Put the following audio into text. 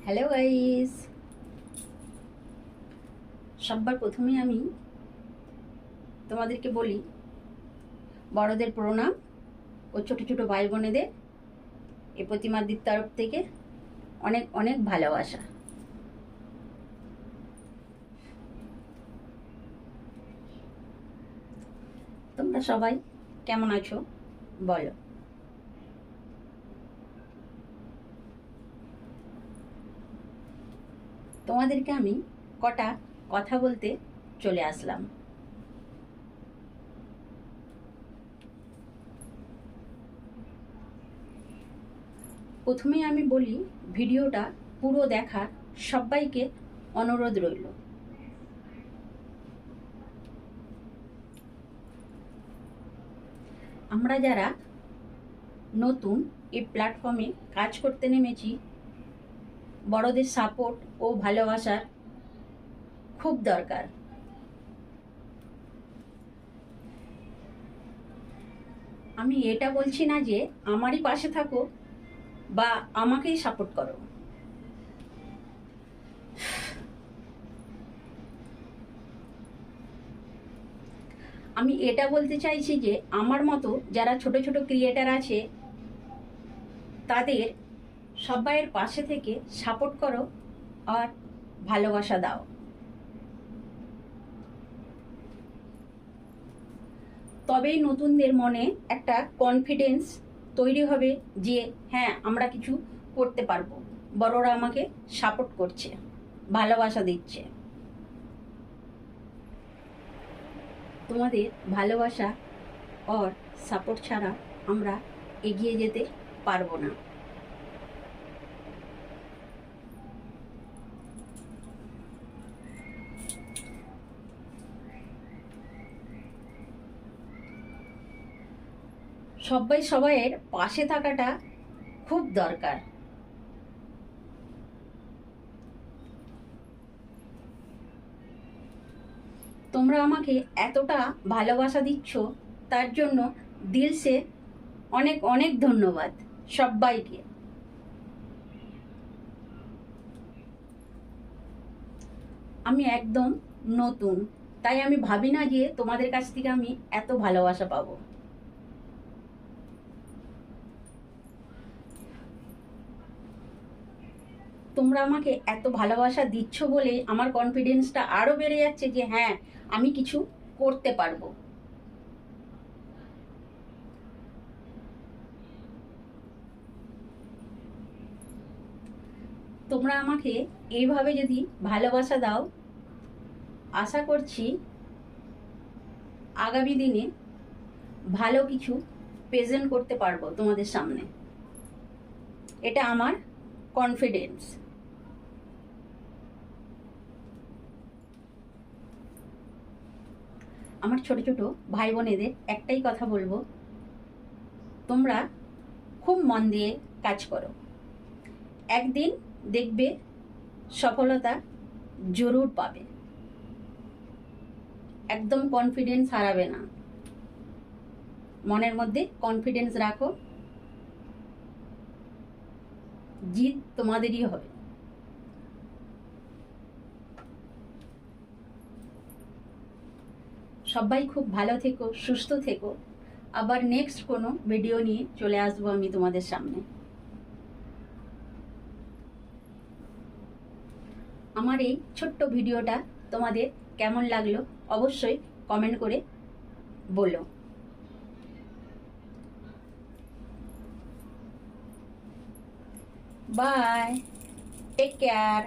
Hello guys, সবার প্রথমে আমি তোমাদেরকে বলি বড়দের প্রণাম ও ছোট ছোট ভাই বোনেদের এই প্রতিমাদির তরফ থেকে অনেক অনেক ভালোবাসা। তোমরা সবাই কেমন আছো বলো। তোমাদেরকে আমি কটা কথা বলতে চলে আসলাম। প্রথমে আমি বলি, ভিডিওটা পুরো দেখার সবাইকে অনুরোধ রইল। আমরা যারা নতুন এই প্ল্যাটফর্মে কাজ করতে নেমেছি, বড়দের সাপোর্ট ও ভালোবাসার খুব দরকার। আমি এটা বলছি না যে আমারই পাশে থাকো বা আমাকেই সাপোর্ট করো। আমি এটা বলতে চাইছি যে আমার মতো যারা ছোট ছোট ক্রিয়েটার আছে তাদের সবাইয়ের পাশে থেকে সাপোর্ট করো আর ভালোবাসা দাও। তবেই নতুনদের মনে একটা কনফিডেন্স তৈরি হবে যে হ্যাঁ, আমরা কিছু করতে পারবো, বড়রা আমাকে সাপোর্ট করছে, ভালোবাসা দিচ্ছে। তোমাদের ভালোবাসা আর সাপোর্ট ছাড়া আমরা এগিয়ে যেতে পারবো না। সবাই সবাইয়ের পাশে থাকাটা খুব দরকার। তোমরা আমাকে এতটা ভালোবাসা দিচ্ছ, তার জন্য দিলসে অনেক অনেক ধন্যবাদ সবাইকে। আমি একদম নতুন, তাই আমি ভাবি না যে তোমাদের কাছ থেকে আমি এত ভালোবাসা পাবো। তোমরা আমাকে এত ভালোবাসা দিচ্ছ বলে আমার কনফিডেন্সটা আরো বেড়ে যাচ্ছে যে হ্যাঁ, আমি কিছু করতে পারবো। তোমরা আমাকে এইভাবে যদি ভালোবাসা দাও, আশা করছি আগামী দিনে ভালো কিছু প্রেজেন্ট করতে পারবো তোমাদের সামনে। এটা আমার কনফিডেন্স। আমার ছোট ছোট ভাই বোনেদের একটাই কথা বলবো, তোমরা খুব মন দিয়ে কাজ করো, একদিন দেখবে সফলতা জরুর পাবে। একদম কনফিডেন্স হারাবে না, মনের মধ্যে কনফিডেন্স রাখো, জিত তোমাদেরই হবে। সবাই খুব ভালো থেকো, সুস্থ থেকো। আবার নেক্সট কোনো ভিডিও নিয়ে চলে আসবো আমি তোমাদের সামনে। আমার এই ছোট্ট ভিডিওটা তোমাদের কেমন লাগলো অবশ্যই কমেন্ট করে বলো। Bye, take care.